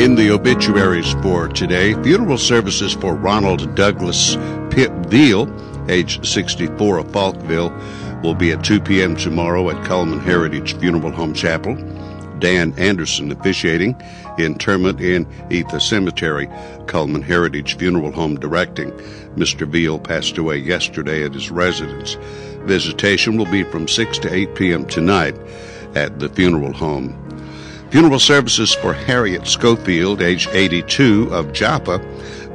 In the obituaries for today, funeral services for Ronald Douglas Pip Veal, age 64 of Falkville, will be at 2 p.m. tomorrow at Coleman Heritage Funeral Home Chapel. Dan Anderson officiating. Interment in Etha Cemetery. Coleman Heritage Funeral Home directing. Mr. Veal passed away yesterday at his residence. Visitation will be from 6 to 8 p.m. tonight at the funeral home. Funeral services for Harriet Schofield, age 82 of Joppa,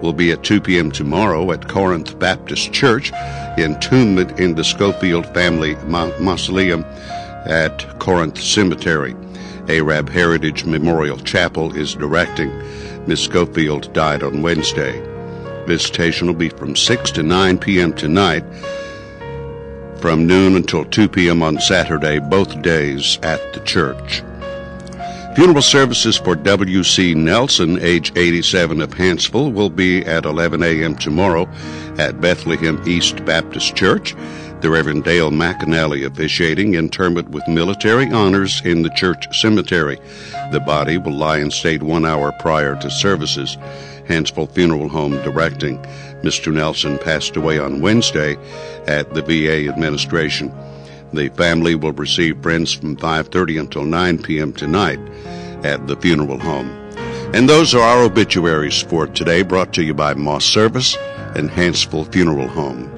will be at 2 p.m. tomorrow at Corinth Baptist Church. Entombment in the Schofield family mausoleum at Corinth Cemetery. Arab Heritage Memorial Chapel is directing. Miss Schofield died on Wednesday. Visitation will be from 6 to 9 p.m. tonight, from noon until 2 p.m. on Saturday, both days at the church. Funeral services for W.C. Nelson, age 87 of Hansville, will be at 11 a.m. tomorrow at Bethlehem East Baptist Church. The Reverend Dale McAnally officiating. Interment with military honors in the church cemetery. The body will lie in state 1 hour prior to services. Hansville Funeral Home directing. Mr. Nelson passed away on Wednesday at the VA administration. The family will receive friends from 5:30 until 9 p.m. tonight at the funeral home. And those are our obituaries for today, brought to you by Moss Service and Hansville Funeral Home.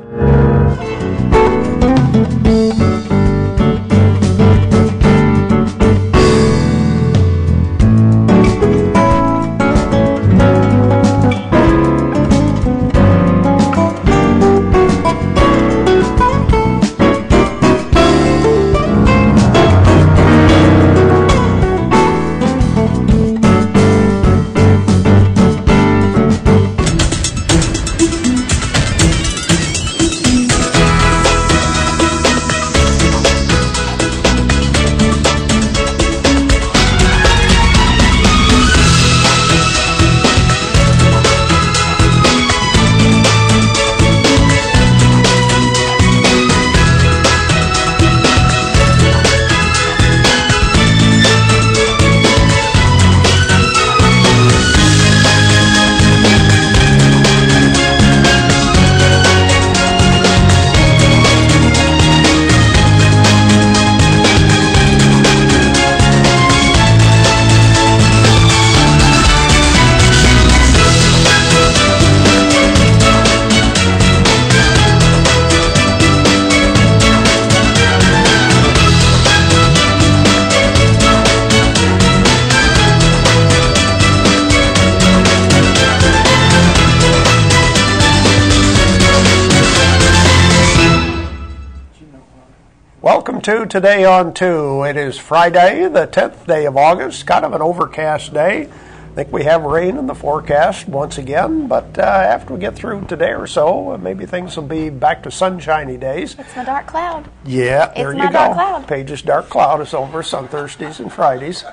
Welcome to Today on 2. It is Friday, the 10th day of August, kind of an overcast day. I think we have rain in the forecast once again, but after we get through today or so, maybe things will be back to sunshiny days. It's my dark cloud. Yeah, there you go. Dark cloud. Page's dark cloud is over us on Thursdays and Fridays.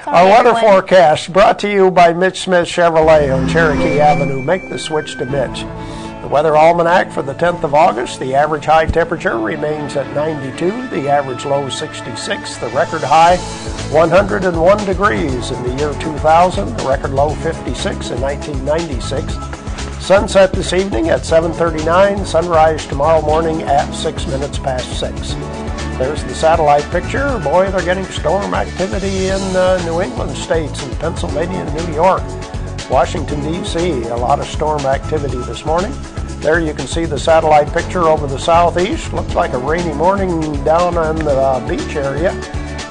Sorry, Our weather everyone. forecast brought to you by Mitch Smith Chevrolet on Cherokee Avenue. Make the switch to Mitch. The weather almanac for the 10th of August, the average high temperature remains at 92, the average low 66, the record high 101 degrees in the year 2000, the record low 56 in 1996. Sunset this evening at 7:39, sunrise tomorrow morning at 6 minutes past 6. There's the satellite picture. Boy, they're getting storm activity in New England states and Pennsylvania and New York. Washington, D.C., a lot of storm activity this morning. There you can see the satellite picture over the southeast. Looks like a rainy morning down on the beach area.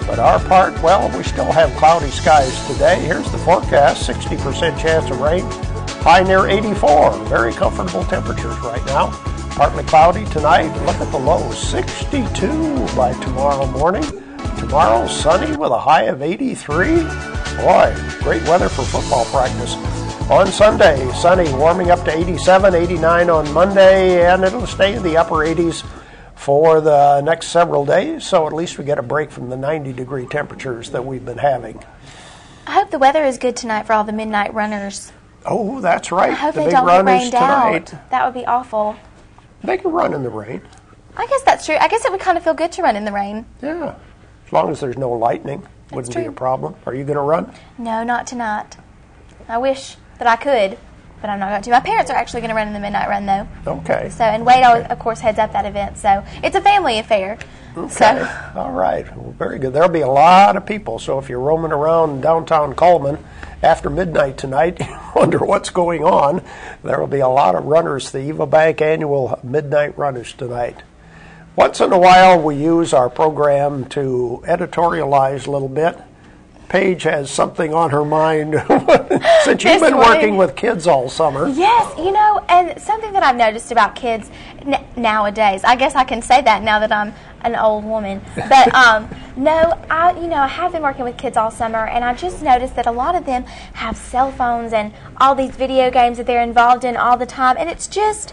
But our part, well, we still have cloudy skies today. Here's the forecast, 60% chance of rain. High near 84. Very comfortable temperatures right now. Partly cloudy tonight. Look at the low, 62 by tomorrow morning. Tomorrow, sunny with a high of 83. Boy, great weather for football practice. On Sunday, sunny, warming up to 87, 89 on Monday, and it'll stay in the upper 80s for the next several days, so at least we get a break from the 90-degree temperatures that we've been having. I hope the weather is good tonight for all the midnight runners. Oh, that's right. I hope the they big don't run get is rained tonight. out. That would be awful. They can run in the rain. I guess that's true. I guess it would kind of feel good to run in the rain. Yeah, as long as there's no lightning. Wouldn't be a problem. Are you going to run? No, not tonight. I wish that I could, but I'm not going to. My parents are actually going to run in the midnight run, though. Okay. So, and Wade, of course, heads up that event. So it's a family affair. Okay. So. All right. Well, very good. There'll be a lot of people. So if you're roaming around downtown Coleman after midnight tonight, you wonder what's going on. There will be a lot of runners. The Eva Bank annual midnight runners tonight. Once in a while, we use our program to editorialize a little bit. Paige has something on her mind since you've been working with kids all summer. Yes, you know, and something that I've noticed about kids nowadays, I guess I can say that now that I'm an old woman, but no, I have been working with kids all summer, and I just noticed that a lot of them have cell phones and all these video games that they're involved in all the time, and it's just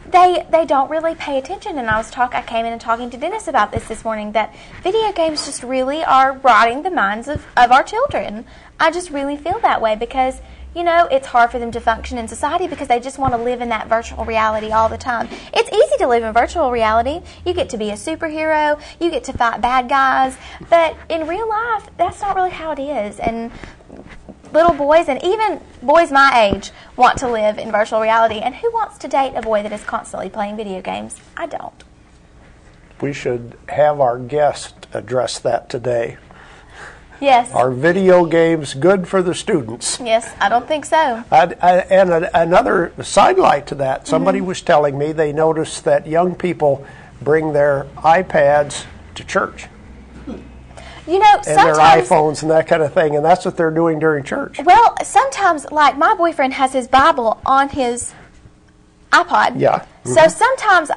they don't really pay attention. And I came in and talking to Dennis about this morning, that video games just really are rotting the minds of our children. I just really feel that way because, it's hard for them to function in society because they just want to live in that virtual reality all the time. It's easy to live in virtual reality. You get to be a superhero, you get to fight bad guys, but in real life, that's not really how it is. And little boys, and even boys my age, want to live in virtual reality. And who wants to date a boy that is constantly playing video games? I don't. We should have our guest address that today. Yes. Are video games good for the students? Yes, I don't think so. And another sidelight to that, somebody was telling me they noticed that young people bring their iPads to church. And their iPhones and that kind of thing, and that's what they're doing during church. Well, sometimes, like my boyfriend has his Bible on his iPod. Yeah. So sometimes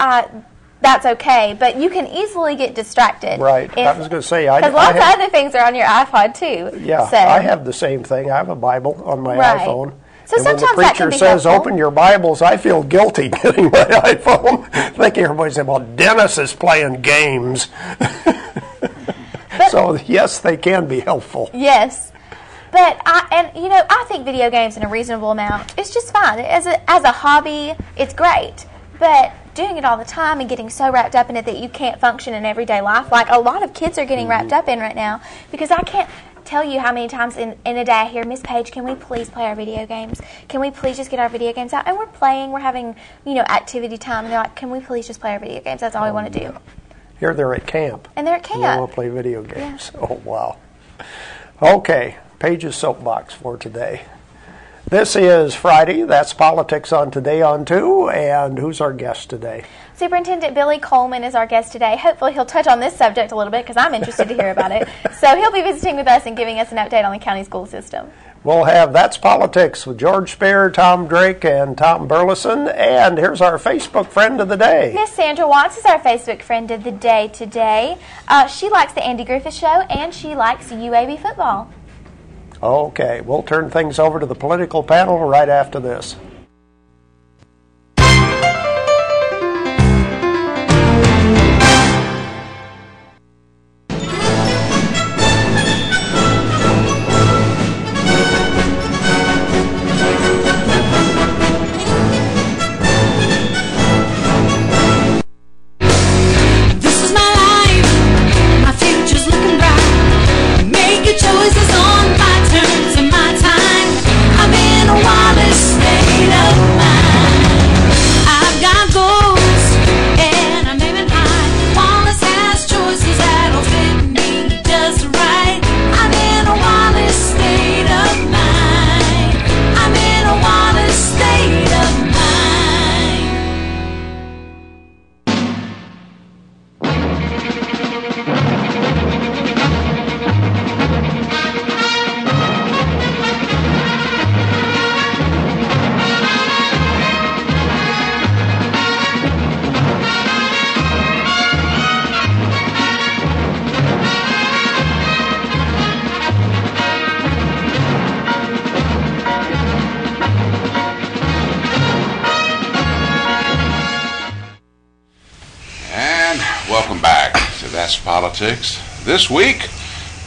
that's okay, but you can easily get distracted. Right. I was going to say, because lots of other things are on your iPod too. Yeah. So. I have the same thing. I have a Bible on my iPhone. So and sometimes when the that can preacher be says, helpful. "Open your Bibles," I feel guilty getting my iPhone, thinking everybody's saying, "Well, Dennis is playing games." So yes, they can be helpful. Yes, but I think video games in a reasonable amount is just fine. As a hobby, it's great. But doing it all the time and getting so wrapped up in it that you can't function in everyday life, like a lot of kids are getting wrapped up in right now, because I can't tell you how many times in a day I hear, "Miss Page, can we please play our video games? Can we please just get our video games out?" And we're playing, we're having activity time, and they're like, "Can we please just play our video games? That's all we want to do." Here they're at camp. And they're at camp. And they want to play video games. Yeah. Oh, wow. Okay, Paige's Soapbox for today. This is Friday. That's Politics on Today on 2. And who's our guest today? Superintendent Billy Coleman is our guest today. Hopefully he'll touch on this subject a little bit because I'm interested to hear about it. So he'll be visiting with us and giving us an update on the county school system. We'll have That's Politics with George Spear, Tom Drake, and Tom Burleson. And here's our Facebook friend of the day. Miss Sandra Watts is our Facebook friend of the day today. She likes the Andy Griffith Show, and she likes UAB football. Okay, we'll turn things over to the political panel right after this. Politics. This week,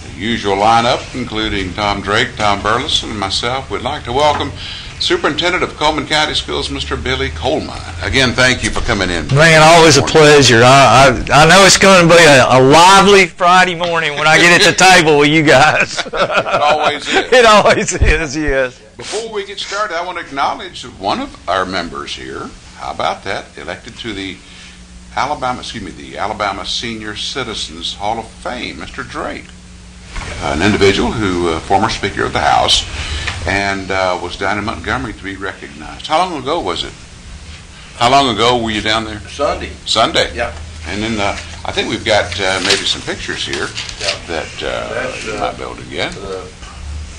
the usual lineup, including Tom Drake, Tom Burleson, and myself, would like to welcome Superintendent of Coleman County Schools, Mr. Billy Coleman. Again, thank you for coming in. Man, always a pleasure. I know it's going to be a lively Friday morning when I get at the table with you guys. It always is. It always is, yes. Before we get started, I want to acknowledge one of our members here. How about that? Elected to the Alabama Senior Citizens Hall of Fame, Mr. Drake. An individual who, former Speaker of the House, and was down in Montgomery to be recognized. How long ago was it? How long ago were you down there? Sunday. Sunday? Yeah. And then I think we've got maybe some pictures here that you might be able to get. The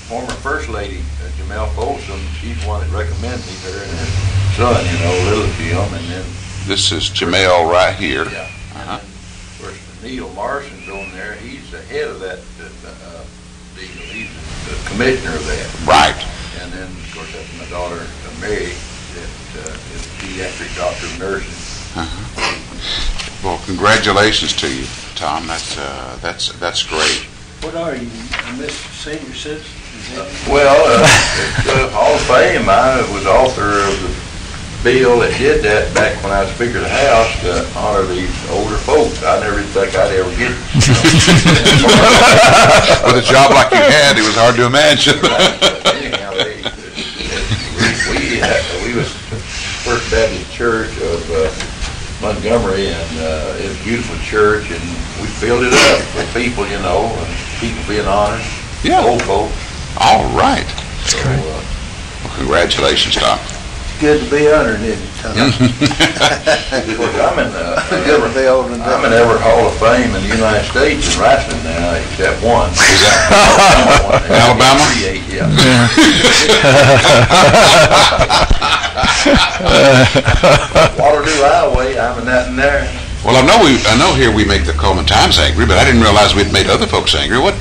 former First Lady, Jamel Folsom, she's the one that recommended me, her and her son, little Jim, and then... This is Jamel right here. Yeah. And then, of course, Neil Marston's on there. He's the head of that deal. He's the commissioner of that. Right. And then, of course, that's my daughter, Mary, that is a pediatric doctor of nursing. Well, congratulations to you, Tom. That's great. What are you, Mr. Senior Citizen? It's Hall of Fame. I was author of the bill that did that back when I was Speaker of the House to honor these older folks. I never think I'd ever get it. With a job like you had, it was hard to imagine. Anyhow, we was First Baptist Church of Montgomery, and it was a beautiful church, and we filled it up with people, and people being honored. Yeah. Old folks. All right. So, well, congratulations, Tom. Good to be honored, isn't it, Tom? of course, I'm in every Hall of Fame in the United States in wrestling now, except one. Is that Alabama? Yeah. Waterloo Highway, I'm in that in there. Well, I know here we make the Coleman Times angry, but I didn't realize we'd made other folks angry. What?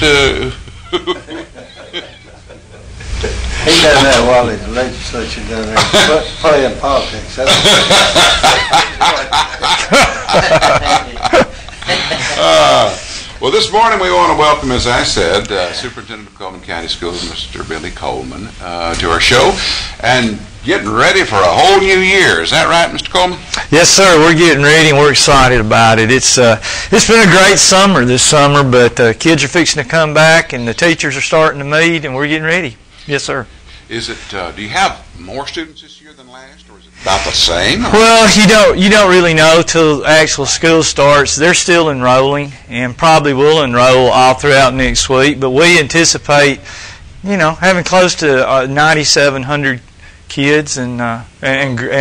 He done that while his legislature down there playing politics. Well, this morning we want to welcome, as I said, Superintendent of Coleman County Schools, Mr. Billy Coleman, to our show, and getting ready for a whole new year. Is that right, Mr. Coleman? Yes, sir. We're getting ready, and we're excited about it. It's been a great summer this summer, but kids are fixing to come back, and the teachers are starting to meet, and we're getting ready. Yes, sir. Is it? Do you have more students this year than last, or is it about the same? Well, you don't really know till actual school starts. They're still enrolling, and probably will enroll all throughout next week. But we anticipate, having close to 9,700 kids and a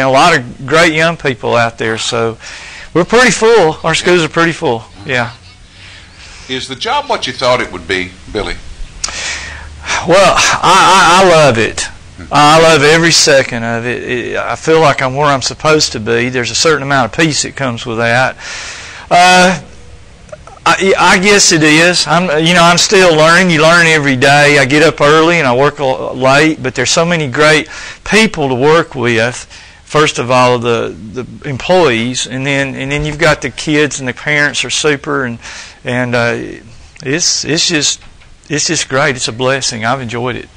lot of great young people out there. So we're pretty full. Our schools are pretty full. Yeah. Is the job what you thought it would be, Billy? Well, I love it. I love every second of it. I feel like I'm where I'm supposed to be. There's a certain amount of peace that comes with that. I guess it is. I'm still learning. You learn every day. I get up early and I work late, but there's so many great people to work with. First of all, the employees, and then you've got the kids, and the parents are super, and it's just great. It's a blessing. I've enjoyed it.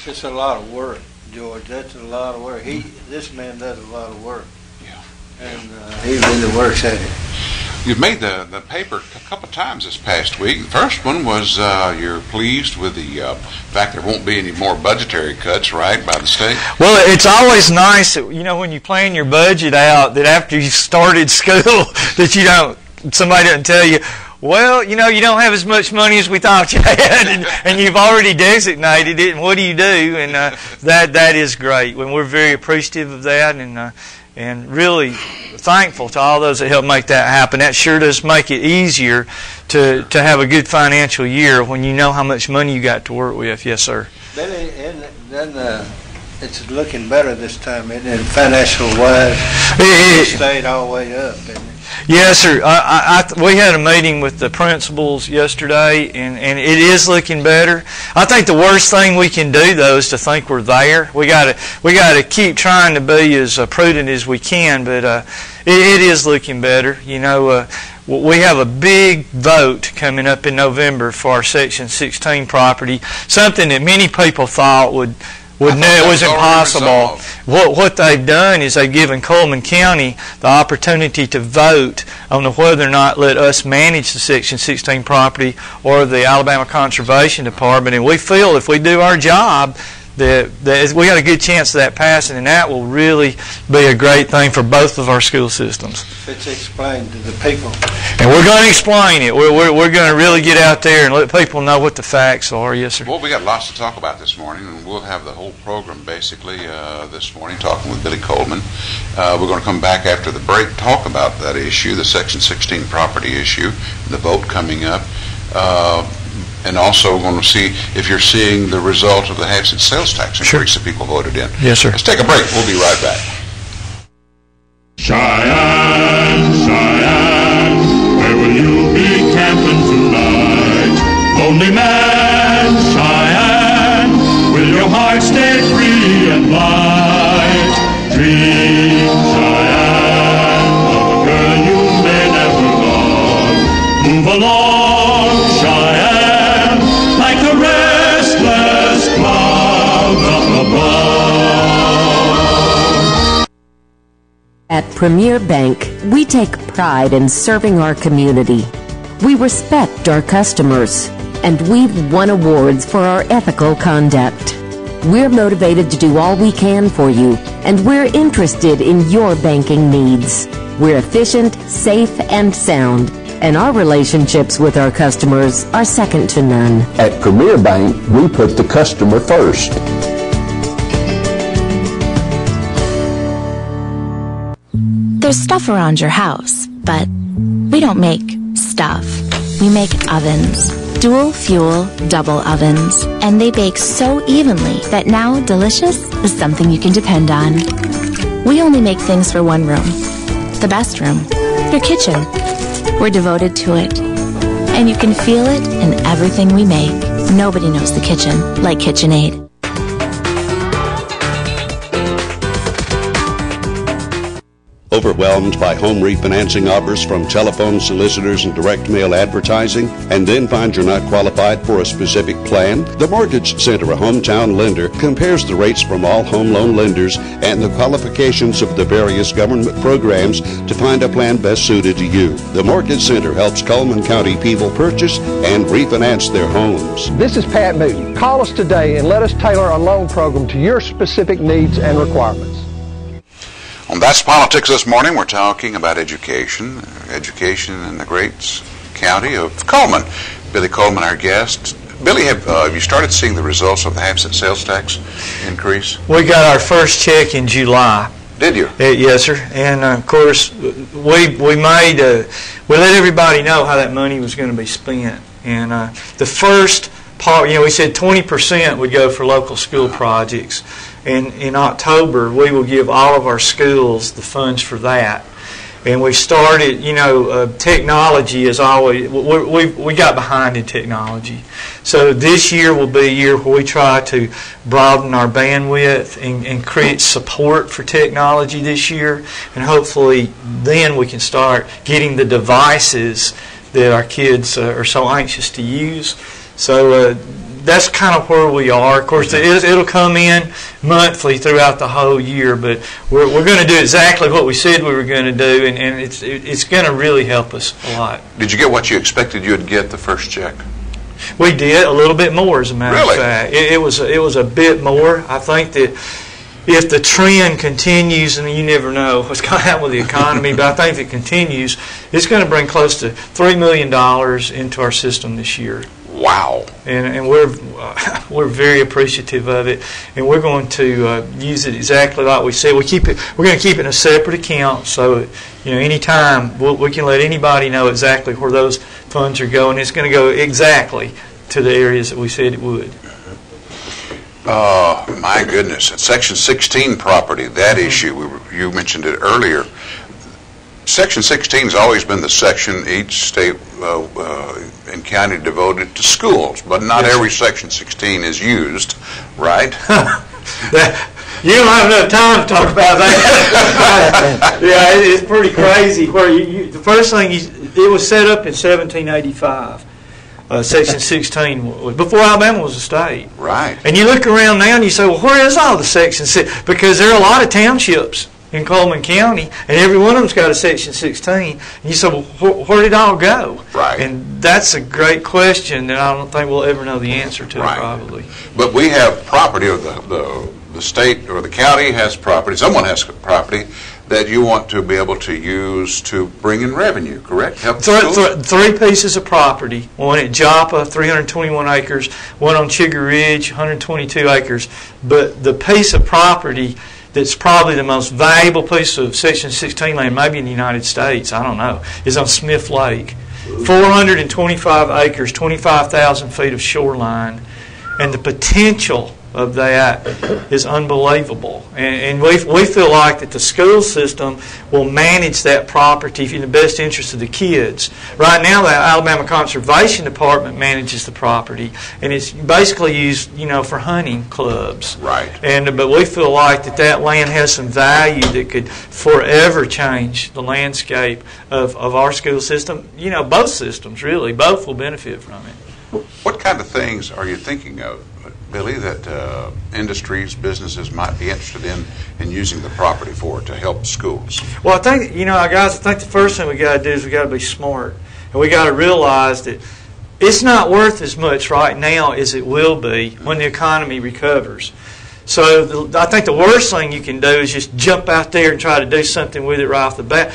It's a lot of work, George. That's a lot of work. This man does a lot of work. Yeah. And he really works at it. You've made the paper a couple of times this past week. The first one was you're pleased with the fact there won't be any more budgetary cuts, right, by the state? Well, it's always nice that, when you plan your budget out, that after you started school, that somebody doesn't tell you, well, you don't have as much money as we thought you had, and you've already designated it, and what do you do? And that is great. When we're very appreciative of that, and really thankful to all those that helped make that happen. That sure does make it easier to have a good financial year when you know how much money you got to work with. Yes, sir. Then it's looking better this time, isn't it? Financial wise, it stayed all the way up, isn't it? Yes, sir. We had a meeting with the principals yesterday, and it is looking better. I think the worst thing we can do, though, is to think we're there. We got to keep trying to be as prudent as we can, but it is looking better. We have a big vote coming up in November for our Section 16 property, something that many people thought would it was impossible. Resolved. What they've done is they've given Coleman County the opportunity to vote on whether or not let us manage the Section 16 property or the Alabama Conservation Department. And we feel if we do our job, that we got a good chance of that passing, and that will really be a great thing for both of our school systems. It's explained to the people. And we're going to explain it. We're going to really get out there and let people know what the facts are. Yes, sir. Well, we got lots to talk about this morning, and we'll have the whole program basically this morning talking with Billy Coleman. We're going to come back after the break, talk about that issue, the Section 16 property issue, the vote coming up. And also going to see if you're seeing the result of the half-cent sales tax increase that people voted in. Yes, sir. Let's take a break. We'll be right back. Cheyenne, Cheyenne, where will you be camping tonight? Lonely man, Cheyenne, will your heart stay free and light? Dream, Cheyenne, of a girl you may never love. Move along, Cheyenne, like the restless clouds up above. At Premier Bank, we take pride in serving our community. We respect our customers, and we've won awards for our ethical conduct. We're motivated to do all we can for you, and we're interested in your banking needs. We're efficient, safe, and sound, and our relationships with our customers are second to none. At Premier Bank, we put the customer first. There's stuff around your house, but we don't make stuff. We make ovens. Dual fuel, double ovens. And they bake so evenly that now delicious is something you can depend on. We only make things for one room. The best room. Your kitchen. We're devoted to it. And you can feel it in everything we make. Nobody knows the kitchen like KitchenAid. Overwhelmed by home refinancing offers from telephone solicitors and direct mail advertising, and then find you're not qualified for a specific plan? The Mortgage Center, a hometown lender, compares the rates from all home loan lenders and the qualifications of the various government programs to find a plan best suited to you. The Mortgage Center helps Coleman County people purchase and refinance their homes. This is Pat Newton. Call us today and let us tailor a loan program to your specific needs and requirements. On That's Politics this morning, we're talking about education in the great county of Coleman. Billy Coleman, our guest. Billy, have you started seeing the results of the half-cent sales tax increase? We got our first check in July. Did you? Yes, sir. And of course, we let everybody know how that money was going to be spent. And the first part, we said 20% would go for local school projects. And in October, we will give all of our schools the funds for that. And we started, technology is always, we got behind in technology. So this year will be a year where we try to broaden our bandwidth and create support for technology this year. And hopefully then we can start getting the devices that our kids are so anxious to use. So that's kind of where we are. Of course, it'll come in monthly throughout the whole year, but we're going to do exactly what we said we were going to do, and it's going to really help us a lot. Did you get what you expected you'd get the first check? We did, a little bit more, as a matter of fact. It was a bit more. I think that if the trend continues, and you never know what's going to happen with the economy, but I think if it continues, it's going to bring close to $3 million into our system this year. Wow! And we're very appreciative of it, and we're going to use it exactly like we said. We're going to keep it in a separate account, so anytime we can let anybody know exactly where those funds are going. It's going to go exactly to the areas that we said it would. My goodness! Section 16 property, that issue you mentioned it earlier. Section 16 has always been the section each state and county devoted to schools, but not every Section 16 is used, right? You don't have enough time to talk about that. Yeah, it's pretty crazy. Where the first thing, it was set up in 1785. Section 16 was, before Alabama was a state. Right. And you look around now and you say, well, where is all the Section 6? Because there are a lot of townships in Coleman County, and every one of them's got a Section 16. And you say, well, where did it all go? Right. And that's a great question that I don't think we'll ever know the answer to, Right. probably. But we have property, or the state or the county has property, someone has property that you want to be able to use to bring in revenue, correct? Help the schools? Three pieces of property. One at Joppa, 321 acres. One on Sugar Ridge, 122 acres. But the piece of property that's probably the most valuable piece of Section 16 land, maybe in the United States, I don't know, is on Smith Lake. 425 acres, 25,000 feet of shoreline, and the potential of that is unbelievable. And we feel like that the school system will manage that property in the best interest of the kids. Right now, the Alabama Conservation Department manages the property, and it's basically used, for hunting clubs. Right. But we feel like that land has some value that could forever change the landscape of our school system. Both systems, really. Both will benefit from it. What kind of things are you thinking of, Billy, that industries, businesses might be interested in using the property for to help schools? Well, I think, guys, I think the first thing we got to do is we got to be smart. And we got to realize that it's not worth as much right now as it will be when the economy recovers. So I think the worst thing you can do is just jump out there and try to do something with it right off the bat.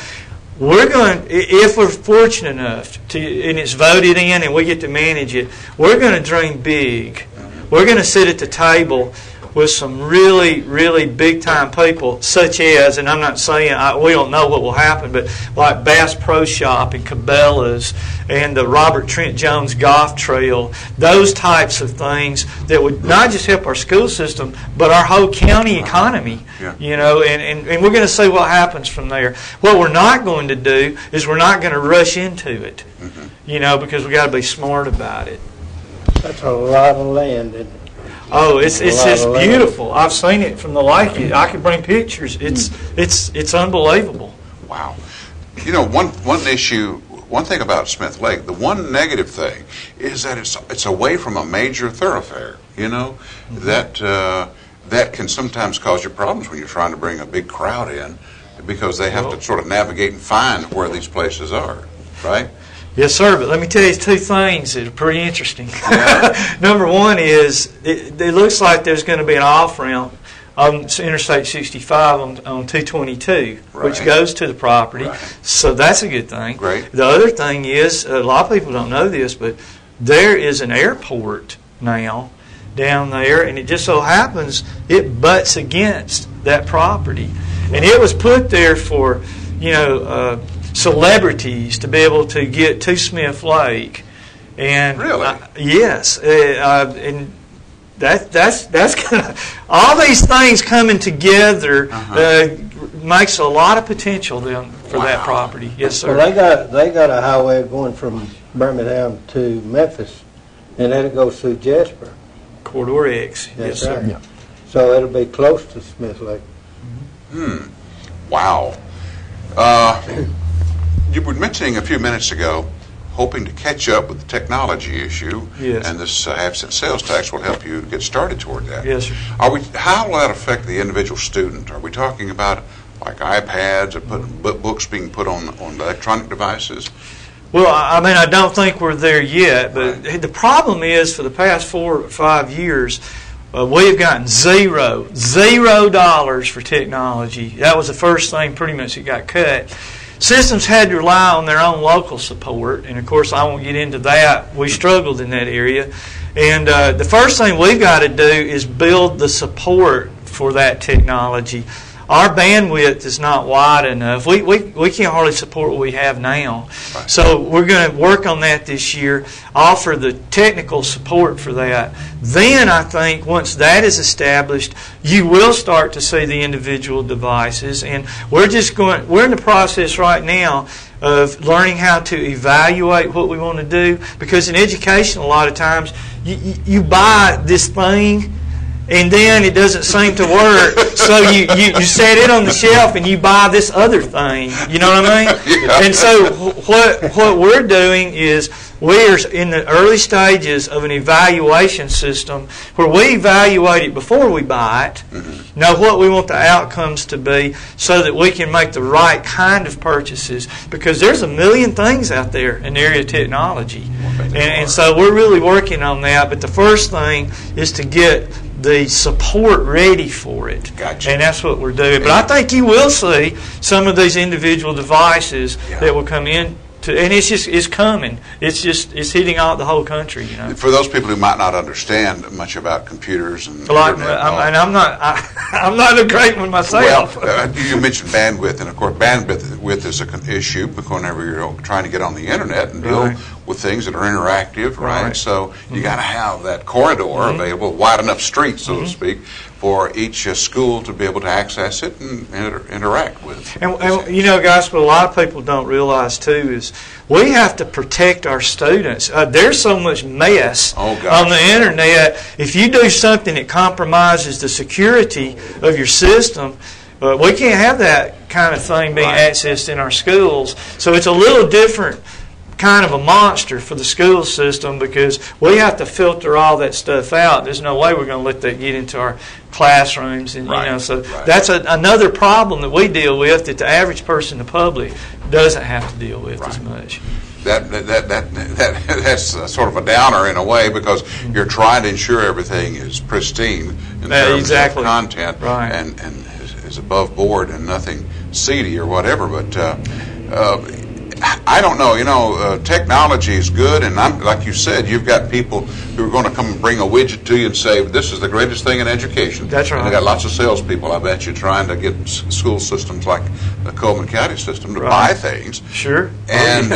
We're going, if we're fortunate enough to, and it's voted in and we get to manage it, we're going to dream big. We're going to sit at the table with some really, really big-time people, such as, and I'm not saying, we don't know what will happen, but like Bass Pro Shop and Cabela's and the Robert Trent Jones Golf Trail, those types of things that would not just help our school system, but our whole county economy. Yeah. And we're going to see what happens from there. What we're not going to do is we're not going to rush into it, because we've got to be smart about it. That's a lot of land, isn't it? Oh, it's just beautiful. I've seen it from the lake. I can bring pictures. It's unbelievable. Wow. One issue, one thing about Smith Lake, the one negative thing is that it's away from a major thoroughfare. That can sometimes cause you problems when you're trying to bring a big crowd in, because they have to sort of navigate and find where these places are, right? Yes, sir, but let me tell you two things that are pretty interesting. Yeah. Number one is, it looks like there's going to be an off-ramp on Interstate 65 on 222, which goes to the property. Right. So that's a good thing. Great. The other thing is, a lot of people don't know this, but there is an airport now down there, and it just so happens it butts against that property. And it was put there for, celebrities to be able to get to Smith Lake, and really, yes, and that's kind of all these things coming together makes a lot of potential then for that property. Yes, sir. Well, they got a highway going from Birmingham to Memphis, and then it goes through Jasper. Corridor X. That's yes, sir. Right. Yeah. So it'll be close to Smith Lake. Wow. You were mentioning a few minutes ago hoping to catch up with the technology issue, and this absent sales tax will help you get started toward that. Yes, sir. How will that affect the individual student? Are we talking about like iPads or books being put on electronic devices? Well, I don't think we're there yet, but the problem is for the past 4 or 5 years, we've gotten $0 for technology. That was the first thing pretty much that got cut. Systems had to rely on their own local support, and of course I won't get into that. We struggled in that area. And the first thing we've got to do is build the support for that technology. Our bandwidth is not wide enough. We can't hardly support what we have now. Right. So we're going to work on that this year, offer the technical support for that. Then I think once that is established, you will start to see the individual devices. And we're in the process right now of learning how to evaluate what we want to do. Because in education, a lot of times, you buy this thing, and then it doesn't seem to work, so you set it on the shelf and you buy this other thing. You know what I mean? Yeah. And so what we're doing is we're in the early stages of an evaluation system where we evaluate it before we buy it, know what we want the outcomes to be so that we can make the right kind of purchases, because there's a million things out there in the area of technology. And so we're really working on that, but the first thing is to get the support ready for it. Gotcha. And that's what we're doing. But I think you will see some of these individual devices that will come in. And it's coming. It's hitting out the whole country. For those people who might not understand much about computers and I'm not a great one myself. Well, you mentioned bandwidth, and of course, bandwidth is an issue whenever you're trying to get on the internet and deal with things that are interactive, right? So you got to have that corridor available, wide enough street, so to speak, for each school to be able to access it and interact with. And guys, what a lot of people don't realize too is we have to protect our students. There's so much mess on the internet. If you do something that compromises the security of your system, we can't have that kind of thing being accessed in our schools. So it's a little different kind of a monster for the school system, because we have to filter all that stuff out. There's no way we're going to let that get into our classrooms, and that's another problem that we deal with that the average person, the public, doesn't have to deal with as much. That's sort of a downer in a way, because you're trying to ensure everything is pristine in terms of content and is above board and nothing seedy or whatever. But I don't know. Technology is good, and like you said, you've got people who are going to come and bring a widget to you and say, "This is the greatest thing in education." That's right. And they got lots of salespeople, I bet you, trying to get school systems like the Coleman County system to buy things. Sure. And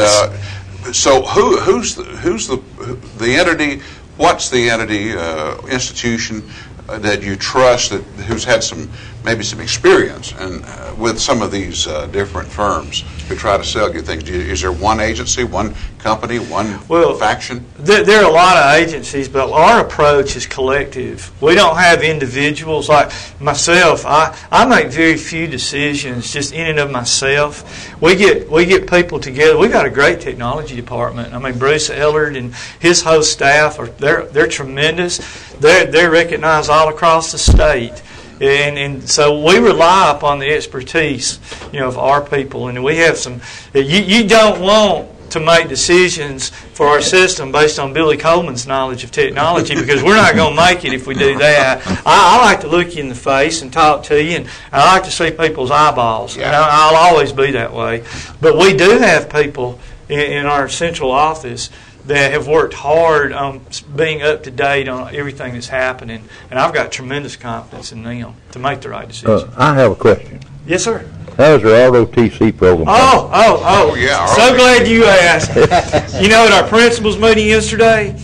so, who's the entity? What's the entity institution that you trust who's had maybe some experience and with some of these different firms who try to sell you things? Is there one agency, one company, one faction? There are a lot of agencies, but our approach is collective. We don't have individuals like myself. I make very few decisions just in and of myself. We get people together. We've got a great technology department. I mean, Bruce Ellard and his whole staff they're tremendous. They're recognized all across the state. And so we rely upon the expertise, of our people, and we have some. You don't want to make decisions for our system based on Billy Coleman's knowledge of technology, because we're not going to make it if we do that. I like to look you in the face and talk to you, and I like to see people's eyeballs, and I'll always be that way. But we do have people in our central office that have worked hard on being up to date on everything that's happening, and I've got tremendous confidence in them to make the right decision. I have a question. Yes, sir. How's your ROTC program? Oh, yeah. So glad you asked. At our principals meeting yesterday,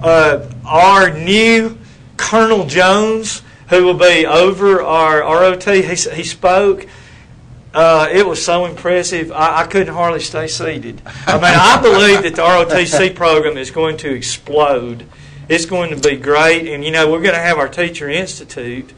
our new Colonel Jones, who will be over our ROT, he spoke. It was so impressive. I couldn't hardly stay seated. I believe that the ROTC program is going to explode. It's going to be great. And, we're going to have our Teacher Institute.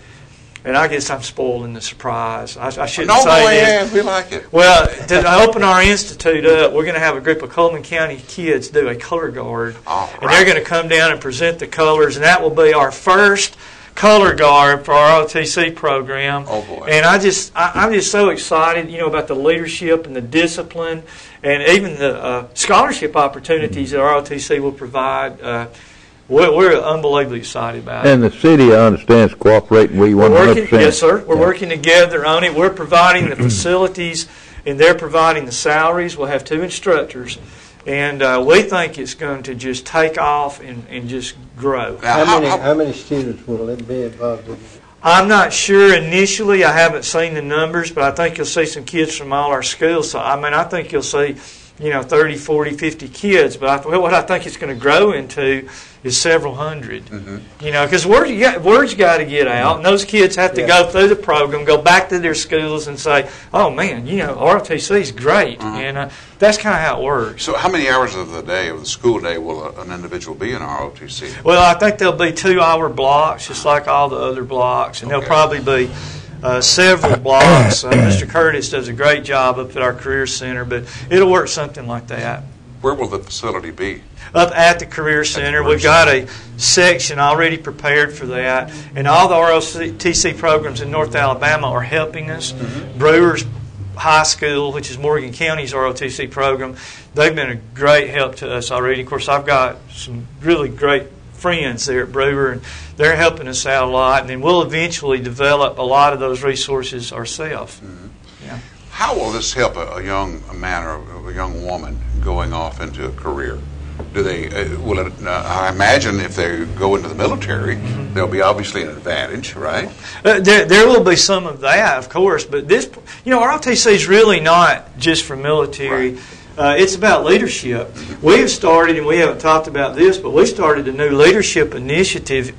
And I guess I'm spoiling the surprise. I shouldn't say this. We like it. Well, to open our institute up, we're going to have a group of Coleman County kids do a color guard. And they're going to come down and present the colors. And that will be our first color guard for our OTC program. Oh boy! And I'm just so excited, about the leadership and the discipline, and even the scholarship opportunities that our OTC will provide. We're unbelievably excited about it. And the city, I understand, is cooperating with you 100%. Yes, sir. We're working together on it. We're providing the facilities, and they're providing the salaries. We'll have 2 instructors. And we think it's going to just take off and just grow. How many students will it be involved in? I'm not sure initially. I haven't seen the numbers, but I think you'll see some kids from all our schools. So, I think you'll see, 30, 40, 50 kids. But what I think it's going to grow into is several hundred. Because word's got to get out, and those kids have to go through the program, go back to their schools, and say, "Oh man, ROTC is great," and that's kind of how it works. So, how many hours of the school day, will an individual be in ROTC? Well, I think there'll be 2-hour blocks, just like all the other blocks, and there'll probably be several blocks. Mr. Curtis does a great job up at our Career Center, but it'll work something like that. Where will the facility be? Up at the Career Center. We've got a section already prepared for that. And all the ROTC programs in North Alabama are helping us. Brewers High School, which is Morgan County's ROTC program, they've been a great help to us already. Of course, I've got some really great friends there at Brewer, and they're helping us out a lot. And then we'll eventually develop a lot of those resources ourselves. Yeah. How will this help a young man or a young woman going off into a career? Do they? I imagine if they go into the military, there'll be obviously an advantage, right? There will be some of that, of course. But this, ROTC is really not just for military. Right. It's about leadership. We have started, and we haven't talked about this, but we started a new leadership initiative,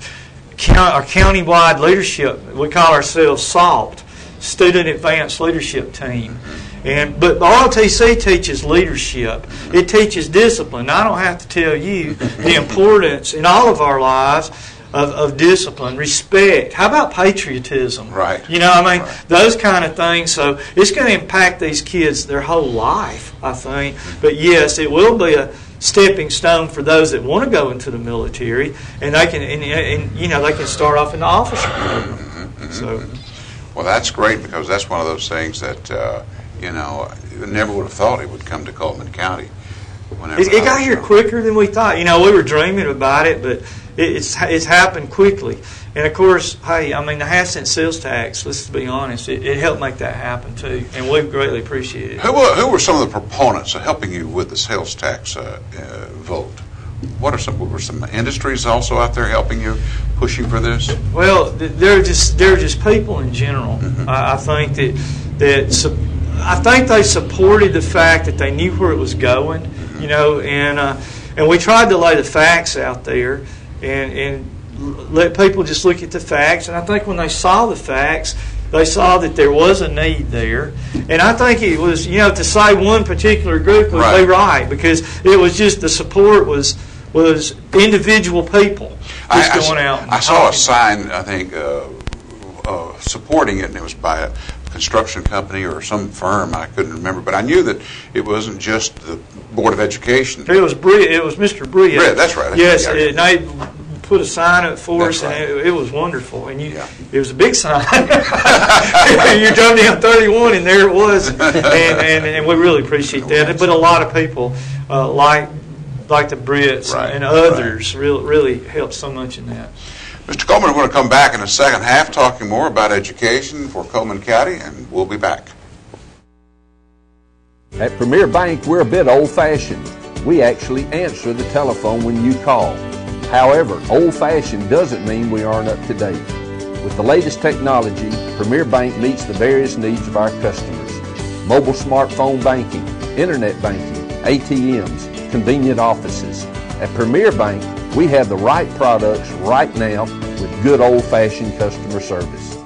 our county-wide leadership. We call ourselves SALT, Student Advanced Leadership Team. But ROTC teaches leadership. It teaches discipline. I don't have to tell you the importance in all of our lives of discipline, respect. How about patriotism? Right. Those kind of things. So it's going to impact these kids their whole life, I think. But yes, it will be a stepping stone for those that want to go into the military, and they can, they can start off in the officer program. So. Well, that's great, because that's one of those things that never would have thought it would come to Coleman County. It got here quicker than we thought. We were dreaming about it, but it's happened quickly. And of course, hey, the half-cent sales tax, let's be honest, it helped make that happen too, and we greatly appreciate it. Who were some of the proponents of helping you with the sales tax vote? Were some industries also out there helping you, pushing for this? Well, they're just people in general. I think I think they supported the fact that they knew where it was going, and we tried to lay the facts out there and let people just look at the facts. And I think when they saw the facts, they saw that there was a need there. And I think it was, to say one particular group would be right, because it was just the support was individual people just going out. I saw a sign, I think, supporting it, and it was by a construction company or some firm. I couldn't remember, but I knew that it wasn't just the Board of Education. It was Mr. Britt. Britt, that's right. Yes, and they put a sign up for us, and it was wonderful. And it was a big sign. You drove down 31, and there it was. And we really appreciate that. But a lot of people like the Britts and others really helped so much in that. Mr. Coleman, we're going to come back in the second half talking more about education for Coleman County, and we'll be back. At Premier Bank, we're a bit old-fashioned. We actually answer the telephone when you call. However, old-fashioned doesn't mean we aren't up to date. With the latest technology, Premier Bank meets the various needs of our customers. Mobile smartphone banking, internet banking, ATMs, convenient offices. At Premier Bank, we have the right products right now with good old-fashioned customer service.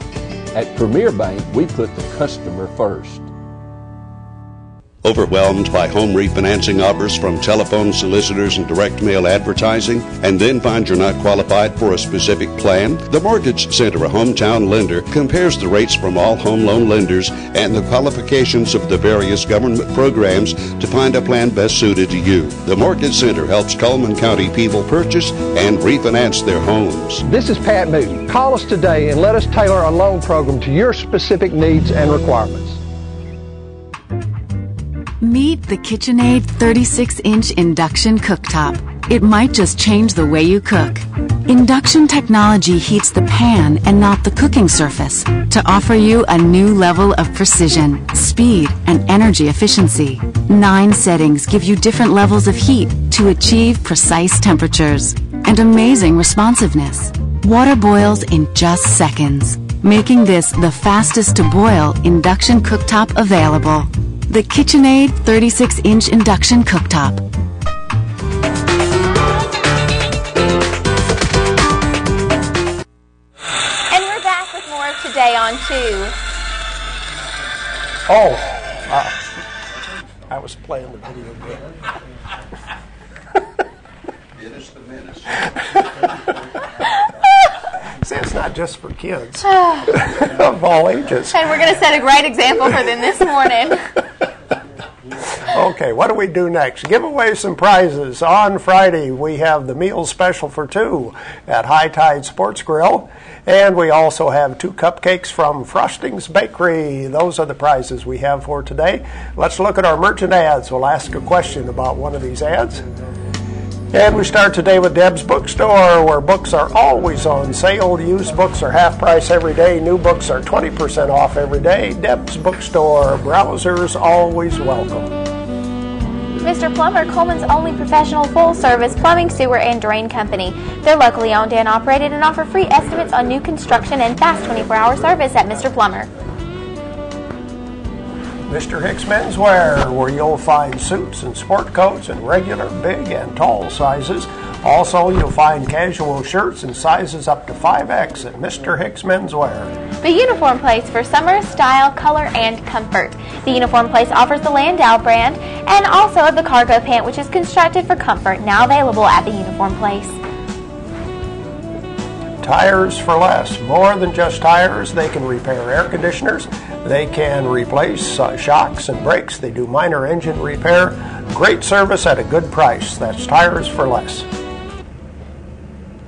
At Premier Bank, we put the customer first. Overwhelmed by home refinancing offers from telephone solicitors and direct mail advertising, and then find you're not qualified for a specific plan? The Mortgage Center, a hometown lender, compares the rates from all home loan lenders and the qualifications of the various government programs to find a plan best suited to you. The Mortgage Center helps Coleman County people purchase and refinance their homes. This is Pat Newton. Call us today and let us tailor a loan program to your specific needs and requirements. Meet the KitchenAid 36-inch induction cooktop. It might just change the way you cook. Induction technology heats the pan and not the cooking surface to offer you a new level of precision, speed, and energy efficiency. 9 settings give you different levels of heat to achieve precise temperatures and amazing responsiveness. Water boils in just seconds, making this the fastest to boil induction cooktop available. The KitchenAid 36-inch induction cooktop. And we're back with more of Today on 2. I was playing the video game. See, it's not just for kids of all ages. And we're going to set a great example for them this morning. Okay, what do we do next? Give away some prizes. On Friday, we have the meal special for 2 at High Tide Sports Grill. And we also have 2 cupcakes from Frosting's Bakery. Those are the prizes we have for today. Let's look at our merchant ads. We'll ask a question about one of these ads. And we start today with Deb's Bookstore, where books are always on sale. Used books are half price every day. New books are 20% off every day. Deb's Bookstore. Browsers always welcome. Mr. Plumber, Coleman's only professional full-service plumbing, sewer, and drain company. They're locally owned and operated and offer free estimates on new construction and fast 24-hour service at Mr. Plumber. Mr. Hicks Menswear, where you'll find suits and sport coats in regular, big, and tall sizes. Also, you'll find casual shirts in sizes up to 5X at Mr. Hicks Menswear. The Uniform Place for summer, style, color, and comfort. The Uniform Place offers the Landau brand and also the cargo pant, which is constructed for comfort, now available at the Uniform Place. Tires for less. More than just tires, they can repair air conditioners. They can replace shocks and brakes. They do minor engine repair. Great service at a good price. That's Tires for Less.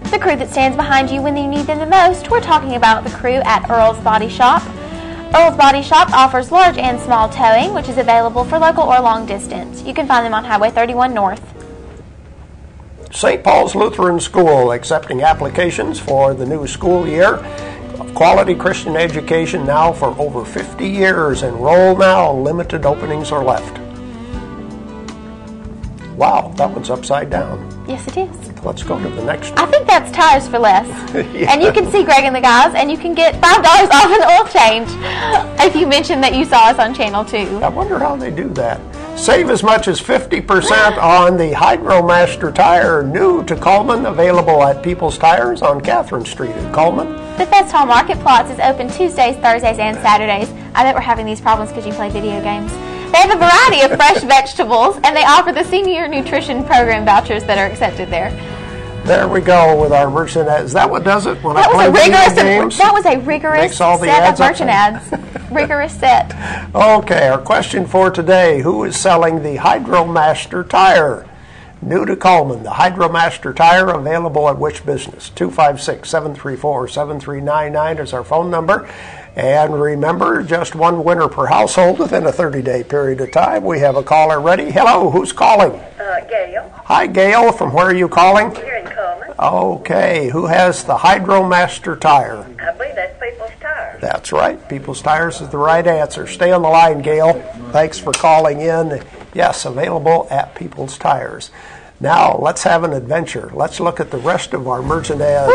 The crew that stands behind you when you need them the most. We're talking about the crew at Earl's Body Shop. Earl's Body Shop offers large and small towing, which is available for local or long distance. You can find them on Highway 31 North. St. Paul's Lutheran School, accepting applications for the new school year. Quality Christian education now for over 50 years. Enroll now. Limited openings are left. Wow, that one's upside down. Yes, it is. Let's go to the next one. I think that's Tires for Less. Yeah. And you can see Greg and the guys, and you can get $5 off an oil change if you mention that you saw us on Channel 2. I wonder how they do that. Save as much as 50% on the Hydromaster tire, new to Coleman, available at People's Tires on Catherine Street in Coleman. The Fest Hall Market Plots is open Tuesdays, Thursdays, and Saturdays. I bet we're having these problems because you play video games. They have a variety of fresh vegetables, and they offer the Senior Nutrition Program vouchers that are accepted there. There we go with our merchant ads. Is that what does it when that I play video games? That was a rigorous set of merchant ads. Rigorous set. Okay, our question for today. Who is selling the Hydromaster tire? New to Coleman, the Hydromaster tire, available at which business? 256-734-7399 is our phone number. And remember, just one winner per household within a 30-day period of time. We have a caller ready. Hello, who's calling? Gail. Hi, Gail. From where are you calling? Here in Coleman. Okay, who has the Hydromaster tire? I believe that's People's Tires. That's right. People's Tires is the right answer. Stay on the line, Gail. Thanks for calling in. Yes, available at People's Tires. Now, let's have an adventure. Let's look at the rest of our merchant ads.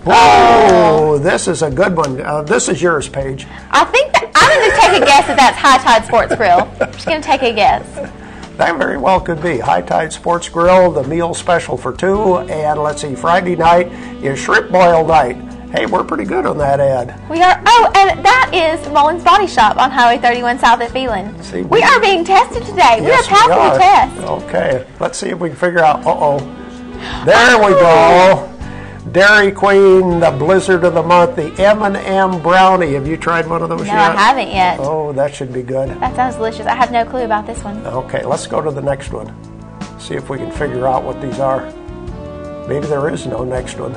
Whoa, this is a good one. This is yours, Paige. I'm going to take a guess that that's High Tide Sports Grill. I'm just going to take a guess. That very well could be. High Tide Sports Grill, the meal special for 2. And let's see, Friday night is shrimp boil night. Hey, we're pretty good on that ad. We are. Oh, and that is Mullins Body Shop on Highway 31 South at Phelan. See, we are being tested today. Yes, we are passing the test. Okay, let's see if we can figure out. There we go. Dairy Queen, the blizzard of the month, the M&M brownie. Have you tried one of those yet? No, I haven't yet. Oh, that should be good. That sounds delicious. I have no clue about this one. Okay, let's go to the next one. See if we can figure out what these are. Maybe there is no next one.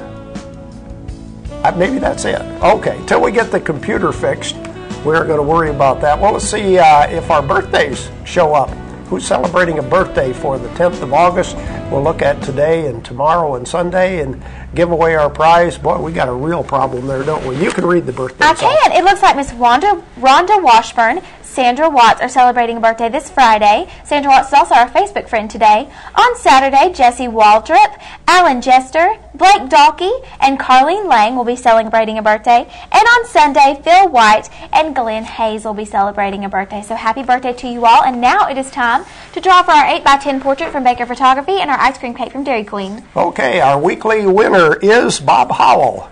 Maybe that's it. Okay, till we get the computer fixed, we're going to worry about that. Well, let's see if our birthdays show up. Who's celebrating a birthday for the 10th of August? We'll look at today and tomorrow and Sunday and give away our prize. Boy, we got a real problem there, don't we? You can read the birthday. I can. It looks like Miss Rhonda Washburn, Sandra Watts are celebrating a birthday this Friday. Sandra Watts is also our Facebook friend today. On Saturday, Jesse Waldrop, Alan Jester, Blake Dalkey, and Carlene Lang will be celebrating a birthday. And on Sunday, Phil White and Glenn Hayes will be celebrating a birthday. So happy birthday to you all. And now it is time to draw for our 8x10 portrait from Baker Photography and our ice cream cake from Dairy Queen. Okay, our weekly winner is Bob Howell.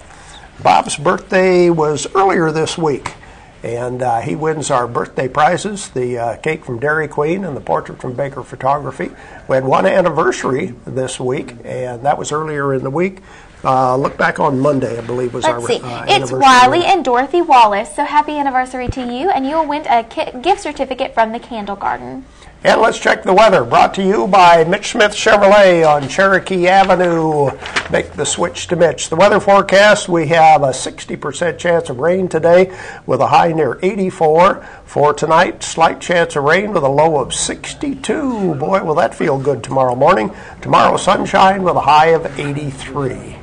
Bob's birthday was earlier this week. And he wins our birthday prizes, the cake from Dairy Queen and the portrait from Baker Photography. We had one anniversary this week, and that was earlier in the week. Look back on Monday, I believe, was our anniversary. It's Wiley and Dorothy Wallace, so happy anniversary to you, and you will win a gift certificate from the Candle Garden. And let's check the weather, brought to you by Mitch Smith Chevrolet on Cherokee Avenue. Make the switch to Mitch. The weather forecast, we have a 60% chance of rain today with a high near 84. For tonight, slight chance of rain with a low of 62. Boy, will that feel good tomorrow morning. Tomorrow, sunshine with a high of 83.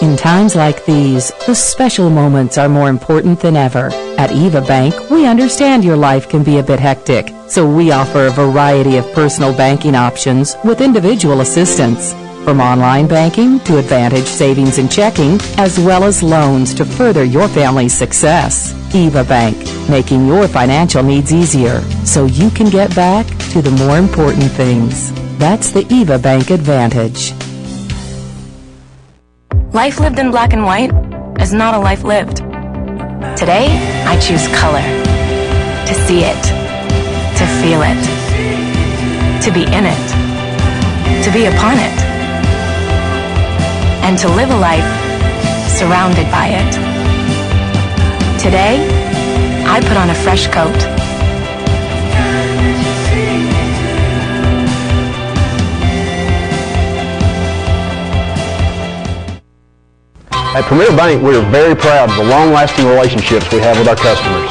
In times like these, the special moments are more important than ever. At Eva Bank, we understand your life can be a bit hectic, so we offer a variety of personal banking options with individual assistance. From online banking to Advantage savings and checking, as well as loans to further your family's success. Eva Bank, making your financial needs easier so you can get back to the more important things. That's the Eva Bank Advantage. Life lived in black and white is not a life lived. Today, I choose color. To see it. To feel it. To be in it. To be upon it. And to live a life surrounded by it. Today, I put on a fresh coat. At Premier Bank, we are very proud of the long-lasting relationships we have with our customers.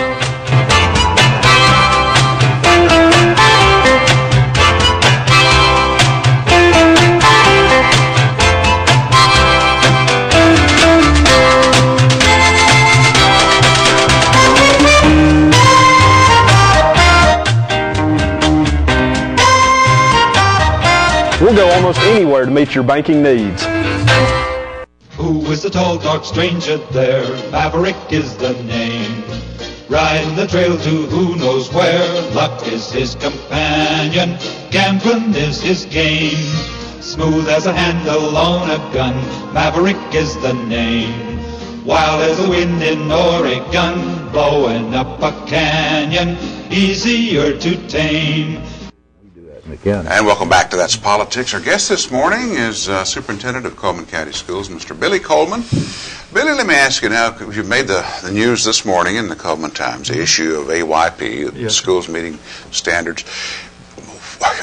We'll go almost anywhere to meet your banking needs. Who is the tall, dark stranger there? Maverick is the name. Riding the trail to who knows where. Luck is his companion. Gambling is his game. Smooth as a handle on a gun. Maverick is the name. Wild as the wind in Oregon. Blowing up a canyon. Easier to tame. And welcome back to That's Politics. Our guest this morning is Superintendent of Coleman County Schools, Mr. Billy Coleman. Billy, let me ask you now, you've made the news this morning in the Coleman Times, the issue of AYP, Yes. schools meeting standards.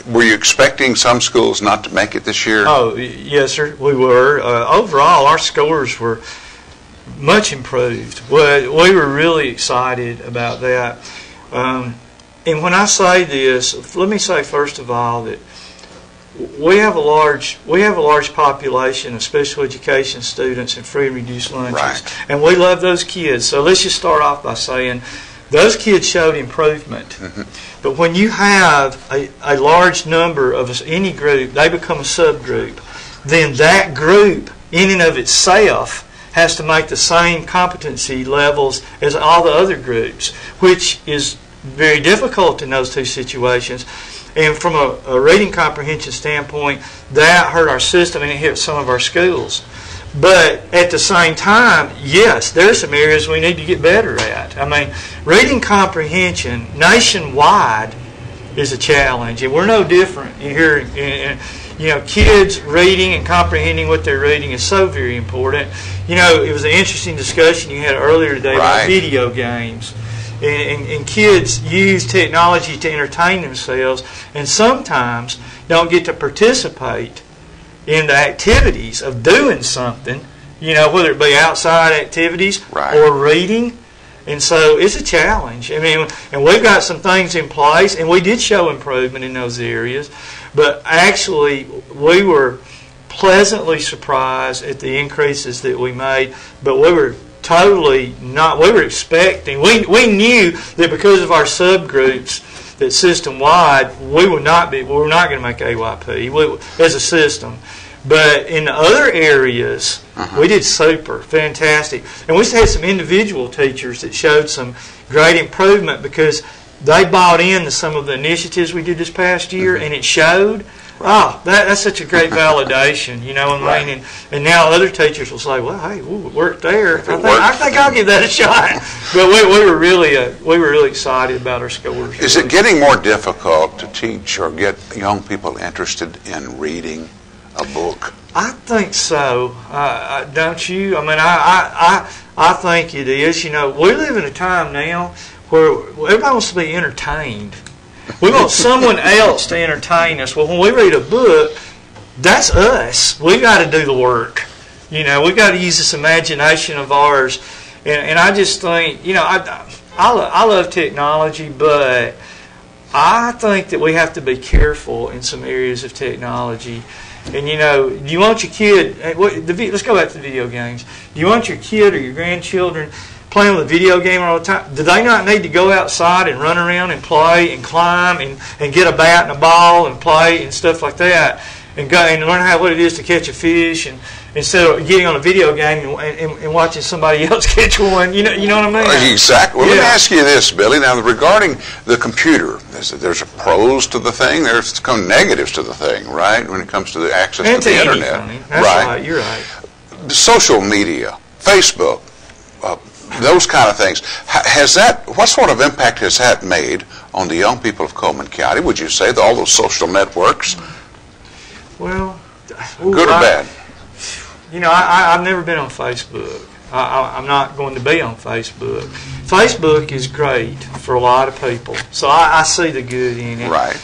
Were you expecting some schools not to make it this year? Oh, yes, sir, we were. Overall, our scores were much improved. We were really excited about that. And when I say this, let me say first of all that we have a large population of special education students and free and reduced lunches, Right. and we love those kids. So let's just start off by saying those kids showed improvement. Mm-hmm. But when you have a large number of any group, they become a subgroup. Then that group, in and of itself, has to make the same competency levels as all the other groups, which is very difficult in those two situations. And from a reading comprehension standpoint, that hurt our system and it hit some of our schools. But at the same time, yes, there are some areas we need to get better at. I mean, reading comprehension nationwide is a challenge, and we're no different here. Kids reading and comprehending what they're reading is so very important. It was an interesting discussion you had earlier today about video games. And kids use technology to entertain themselves and sometimes don't get to participate in the activities of doing something, whether it be outside activities or reading. And so it's a challenge. I mean, and we've got some things in place, and we did show improvement in those areas. But actually, we were pleasantly surprised at the increases that we made, but we were totally not. We were expecting. We knew that because of our subgroups, that system wide, we were not going to make AYP as a system. But in the other areas, we did super, fantastic, and we had some individual teachers that showed some great improvement because they bought into some of the initiatives we did this past year, and it showed. Oh, that's such a great validation, you know what I mean? And now other teachers will say, well, hey, it worked there. I think I'll give that a shot. But we were really excited about our scores. Is it getting more difficult to teach or get young people interested in reading a book? I think so. Don't you? I mean, I think it is. We live in a time now where everybody wants to be entertained. We want someone else to entertain us. Well, when we read a book, that's us. We got to do the work. We got to use this imagination of ours. And I just think, I love technology, but I think that we have to be careful in some areas of technology. And you want your kid, let's go back to the video games. Do you want your kid or your grandchildren playing with a video game all the time? Do they not need to go outside and run around and play and climb and get a bat and a ball and play and stuff like that, and go and learn what it is to catch a fish, and instead of getting on a video game and watching somebody else catch one? You know what I mean? Exactly. Well, let me ask you this, Billy. Now, regarding the computer, there's a pros to the thing, there's negatives to the thing, right? When it comes to the access to the internet. That's right. You're right. Social media, Facebook, those kind of things. What sort of impact has that made on the young people of Coleman County? Would you say all those social networks? Well, good or bad? I've never been on Facebook. I'm not going to be on Facebook. Facebook is great for a lot of people, so I see the good in it. Right.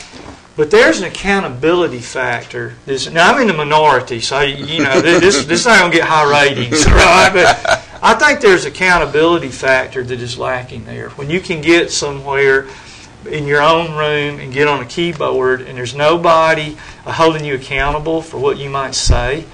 But there's an accountability factor. Now, I'm in the minority, so this ain't going to get high ratings, right? But I think there's accountability factor that is lacking there. When you can get somewhere in your own room and get on a keyboard and there's nobody holding you accountable for what you might say,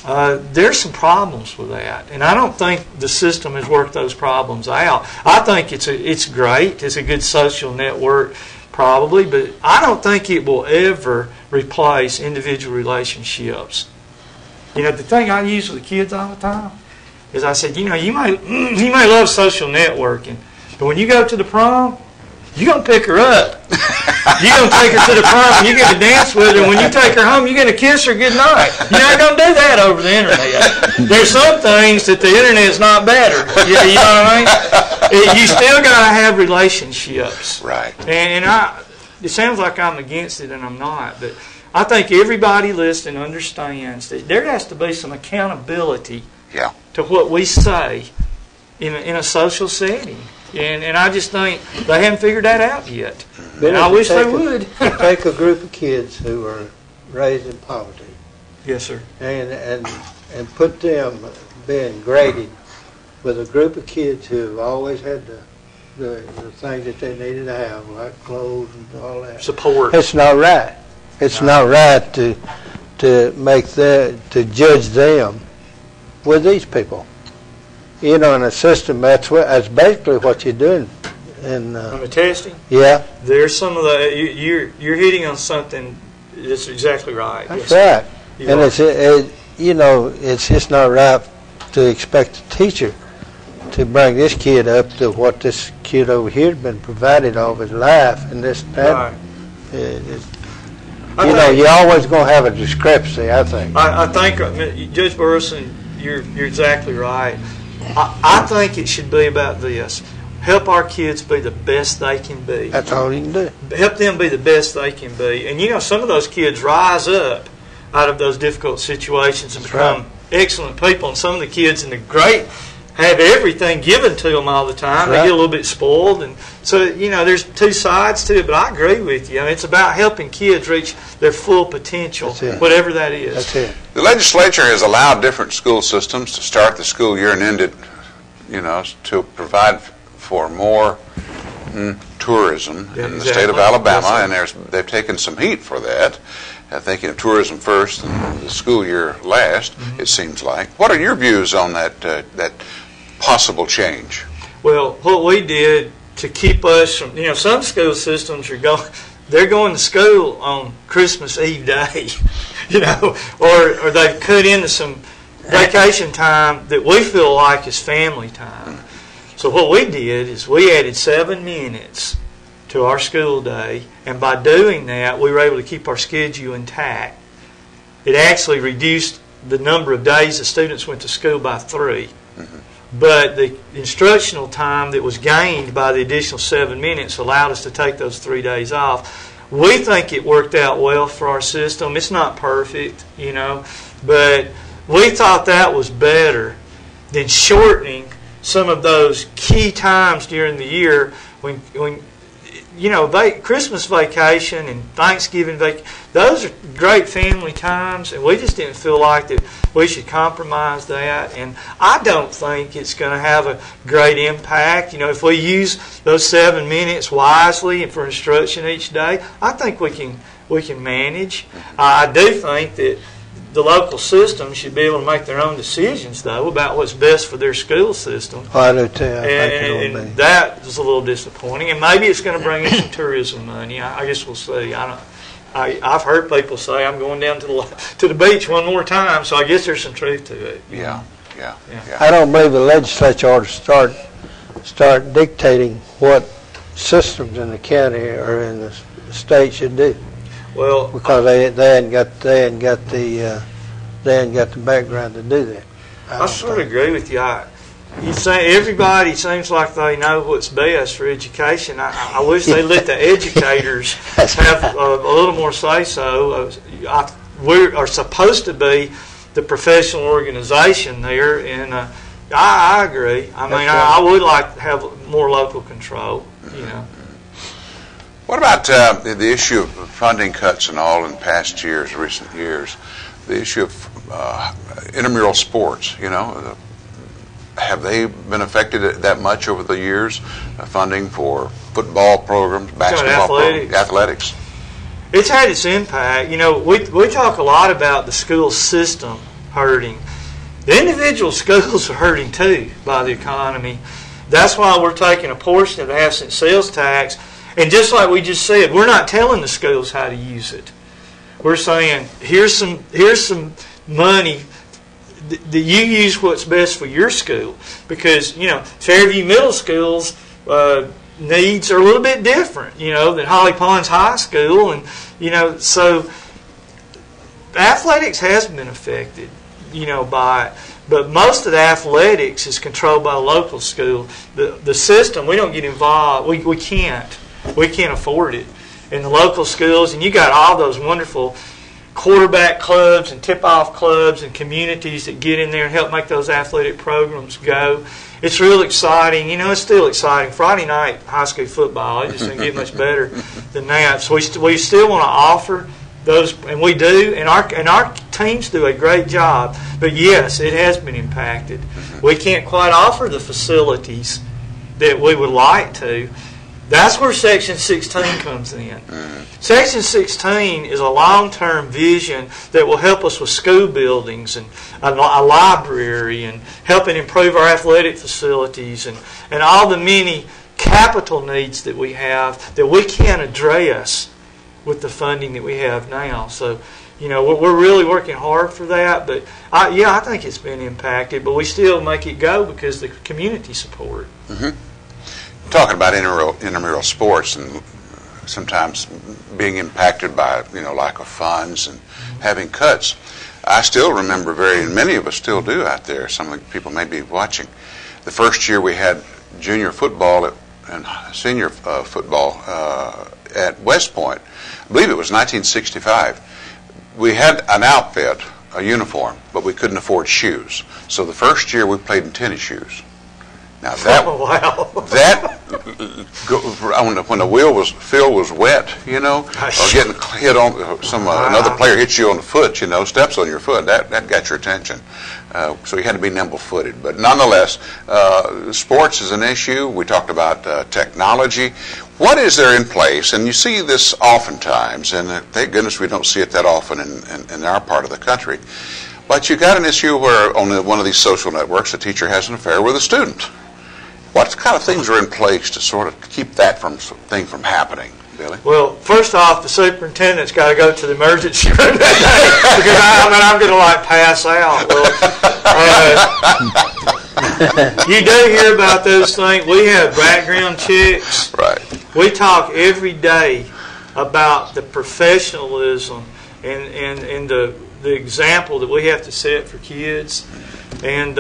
there's some problems with that. And I don't think the system has worked those problems out. I think it's great. It's a good social network, probably, but I don't think it will ever replace individual relationships. The thing I use with the kids all the time is I said, you may love social networking, but when you go to the prom, you're going to pick her up. You're going to take her to the prom and you're going to dance with her. And when you take her home, you're going to kiss her goodnight. You're not going to do that over the internet. There's some things that the internet's not better. You know what I mean? You still got to have relationships. Right. And it sounds like I'm against it, and I'm not. But I think everybody listening understands that there has to be some accountability to what we say in a social setting. And I just think they haven't figured that out yet. And I wish they would. Take a group of kids who are raised in poverty. Yes, sir. And put them being graded with a group of kids who have always had the things that they needed to have, like clothes and all that. Support. It's not right. It's not right to judge them with these people. In a system, that's basically what you're doing. On the testing? Yeah. There's some of the, you're hitting on something that's exactly right. That's right. And it's just not right to expect a teacher to bring this kid up to what this kid over here has been provided all of his life, and this that. Right. You're always going to have a discrepancy, I think. I think, Judge Burleson, you're exactly right. I think it should be about this. Help our kids be the best they can be. That's all you can do. Help them be the best they can be. And some of those kids rise up out of those difficult situations and become excellent people. And some of the kids in the great have everything given to them all the time. They get a little bit spoiled. And so, there's two sides to it. But I agree with you. It's about helping kids reach their full potential, whatever that is. That's it. The legislature has allowed different school systems to start the school year and end it, to provide for more tourism in the state of Alabama, and they've taken some heat for that. Thinking of tourism first and the school year last, it seems like. What are your views on that possible change? Well, what we did to keep us from, some school systems they're going to school on Christmas Eve day, or they've cut into some vacation time that we feel like is family time. So what we did is we added 7 minutes to our school day, and by doing that, we were able to keep our schedule intact. It actually reduced the number of days the students went to school by 3. But the instructional time that was gained by the additional 7 minutes allowed us to take those 3 days off. We think it worked out well for our system. It's not perfect, but we thought that was better than shortening some of those key times during the year when Christmas vacation and Thanksgiving vacation, those are great family times, and we just didn't feel like that we should compromise that. And I don't think it's going to have a great impact. If we use those 7 minutes wisely and for instruction each day, I think we can manage. I do think that the local system should be able to make their own decisions, though, about what's best for their school system. I do too. And that is a little disappointing. And maybe it's going to bring in some tourism money. I guess we'll see. I've heard people say I'm going down to the beach one more time, so I guess there's some truth to it. Yeah. I don't believe the legislature ought to start dictating what systems in the county or in the state should do. Well, because they hadn't got the background to do that. I sort of agree with you. You say everybody seems like they know what's best for education. I wish they let the educators have a little more say so. We are supposed to be the professional organization there, and I agree. I would like to have more local control. What about the issue of funding cuts and all in past years, recent years? The issue of intramural sports, have they been affected that much over the years? Funding for football programs, basketball programs, athletics? It's had its impact. We talk a lot about the school system hurting. The individual schools are hurting too by the economy. That's why we're taking a portion of the half-cent sales tax. And just like we just said, we're not telling the schools how to use it. We're saying, here's some money that you use what's best for your school. Because, Fairview Middle School's needs are a little bit different, than Holly Pons High School. And, so athletics has been affected, by it. But most of the athletics is controlled by the local school. The system, we don't get involved. We can't. We can't afford it in the local schools. And you got all those wonderful quarterback clubs and tip-off clubs and communities that get in there and help make those athletic programs go. It's real exciting. It's still exciting. Friday night high school football, it just doesn't get much better than that. So we still want to offer those, and we do, and our teams do a great job. But yes, it has been impacted. We can't quite offer the facilities that we would like to. That's where Section 16 comes in. Section 16 is a long-term vision that will help us with school buildings and a library and helping improve our athletic facilities and all the many capital needs that we have that we can't address with the funding that we have now. So, we're really working hard for that. But, I think it's been impacted, but we still make it go because the community support. Talking about intramural sports and sometimes being impacted by lack of funds and having cuts, I still remember and many of us still do out there. Some of the people may be watching. The first year we had junior football and senior football at West Point. I believe it was 1965. We had an outfit, a uniform, but we couldn't afford shoes. So the first year we played in tennis shoes. Now when the field was wet, or getting hit on another player hits you on the foot, steps on your foot, that got your attention. So you had to be nimble-footed. But nonetheless, sports is an issue. We talked about technology. What is there in place? And you see this oftentimes, and thank goodness we don't see it that often in our part of the country. But you got an issue where on one of these social networks, a teacher has an affair with a student. What kind of things are in place to sort of keep that thing from happening, Billy? Well, first off, the superintendent's got to go to the emergency room because I'm going to pass out. Well, you do hear about those things. We have background checks. Right. We talk every day about the professionalism and the example that we have to set for kids, and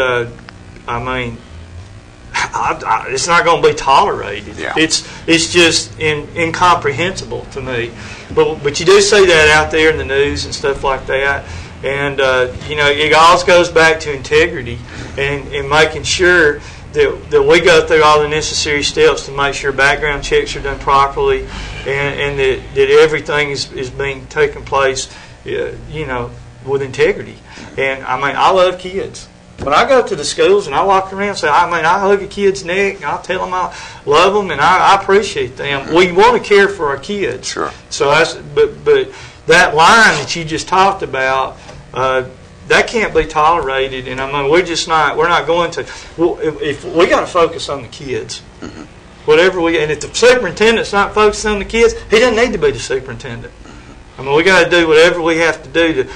it's not going to be tolerated. Yeah. It's just incomprehensible to me. But you do see that out there in the news and stuff like that, and it all goes back to integrity and making sure that we go through all the necessary steps to make sure background checks are done properly, and that everything is being taken place, with integrity. And I mean, I love kids. When I go to the schools and I walk around and say, I hug a kid's neck and I'll tell them I love them and I appreciate them. We want to care for our kids. Sure. So but that line that you just talked about, that can't be tolerated. And I mean, we're not going to. If we got to focus on the kids. Mm-hmm. And if the superintendent's not focusing on the kids, he doesn't need to be the superintendent. I mean, we got to do whatever we have to do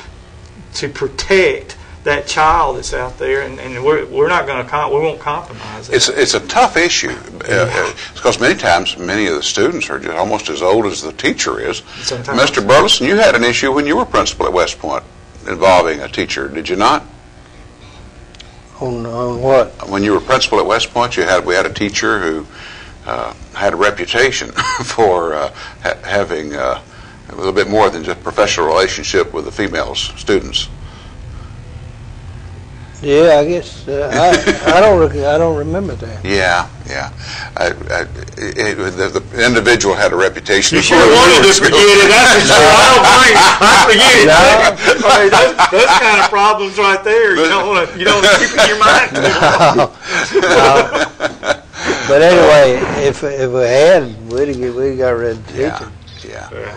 to protect that child that's out there, and we're not going to we won't compromise it. It's a tough issue because many times many of the students are just almost as old as the teacher is. Sometimes. Mr. Burleson, you had an issue when you were principal at West Point involving a teacher, did you not? On what? When you were principal at West Point, we had a teacher who had a reputation for having a little bit more than just professional relationship with the female students. Yeah, I guess I don't remember that. Yeah. The individual had a reputation. You sure wanted to forget it. That's for sure. I forget it. No. I mean, those kind of problems right there. You don't want to keep in your mind. No. But anyway, if we had, we'd got rid of the teacher. Yeah.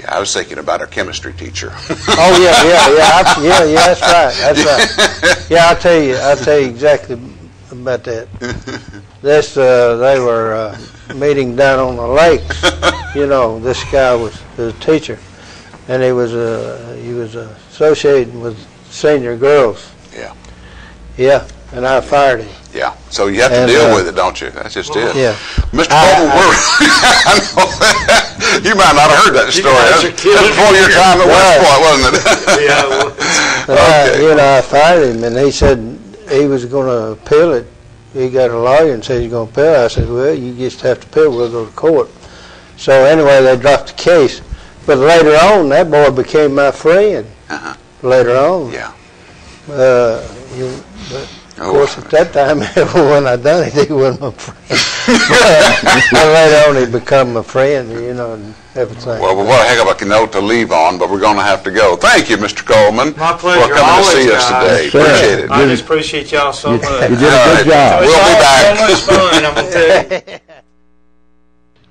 I was thinking about our chemistry teacher. Oh yeah, that's right. Yeah, I'll tell you exactly about that. They were meeting down on the lakes. This guy was the teacher, and he was associating with senior girls. Yeah, and I fired him. Yeah, so you have to deal with it, don't you? That's just it. Yeah. Mr. Coleman, you might not have heard that story. That's before your time at West Point, wasn't it? Yeah. I fired him, and he said he was going to appeal it. He got a lawyer and said he's going to appeal it. I said, well, you just have to appeal. We'll go to court. So anyway, they dropped the case. But later on, that boy became my friend. Later on. Yeah. Of course, at that time, when I done it, he wasn't my friend. But later on, he become my friend, and everything. Well, what a heck of a note to leave on, but we're going to have to go. Thank you, Mr. Coleman, my pleasure. for coming to see us today. Appreciate it. I just appreciate y'all so much. You did a good job. We'll be back. So much fun, I'm going to tell you.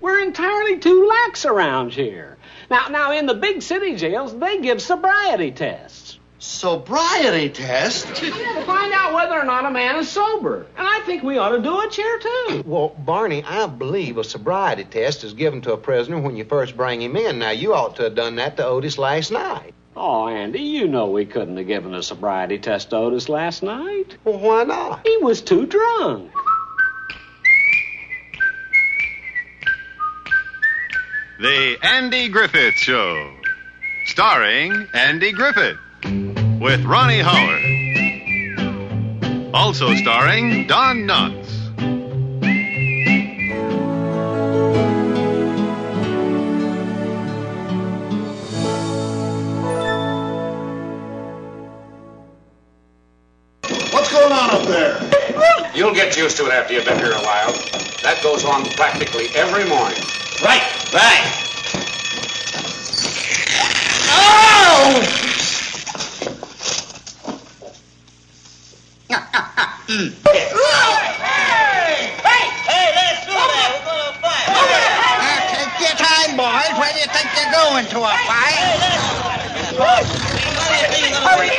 We're entirely too lax around here. Now, in the big city jails, they give sobriety tests. Sobriety test? To find out whether or not a man is sober. And I think we ought to do it here, too. Well, Barney, I believe a sobriety test is given to a prisoner when you first bring him in. Now, you ought to have done that to Otis last night. Oh, Andy, you know we couldn't have given a sobriety test to Otis last night. Well, why not? He was too drunk. The Andy Griffith Show, starring Andy Griffith, with Ronnie Howard. Also starring Don Knotts. What's going on up there? You'll get used to it after you've been here a while. That goes on practically every morning. Right. Oh! Hey, let's do that. We're going to fight. Now, take your time, boys. Where do you think you're going to a fight? Hurry.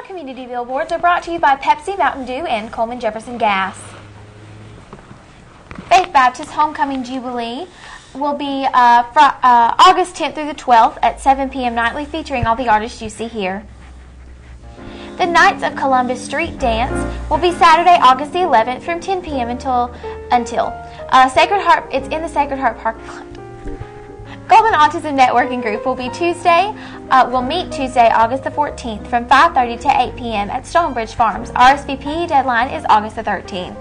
Community billboards are brought to you by Pepsi, Mountain Dew, and Coleman Jefferson Gas. Faith Baptist Homecoming Jubilee will be August 10th through the 12th at 7 p.m. nightly, featuring all the artists you see here. The Knights of Columbus Street Dance will be Saturday, August the 11th from 10 p.m. until Sacred Heart. It's in the Sacred Heart parking lot. Coleman Autism Networking Group will be will meet Tuesday, August the 14th from 5:30 to 8 p.m. at Stonebridge Farms. RSVP deadline is August the 13th.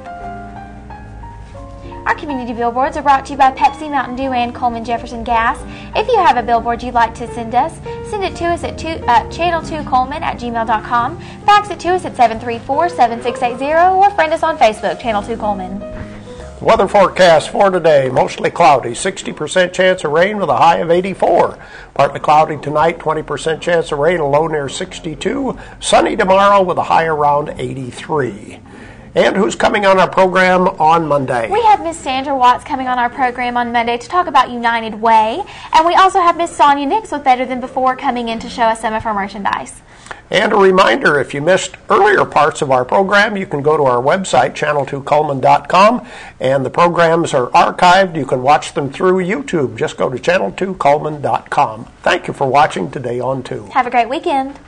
Our community billboards are brought to you by Pepsi, Mountain Dew, and Coleman Jefferson Gas. If you have a billboard you'd like to send us, send it to us at channel2coleman@gmail.com, fax it to us at 734-7680, or friend us on Facebook, Channel 2 Coleman. Weather forecast for today, mostly cloudy, 60% chance of rain with a high of 84. Partly cloudy tonight, 20% chance of rain, a low near 62. Sunny tomorrow with a high around 83. And who's coming on our program on Monday? We have Miss Sandra Watts coming on our program on Monday to talk about United Way. And we also have Miss Sonia Nix with Better Than Before coming in to show us some of her merchandise. And a reminder, if you missed earlier parts of our program, you can go to our website, channel2coleman.com, and the programs are archived. You can watch them through YouTube. Just go to channel2coleman.com. Thank you for watching today on 2. Have a great weekend.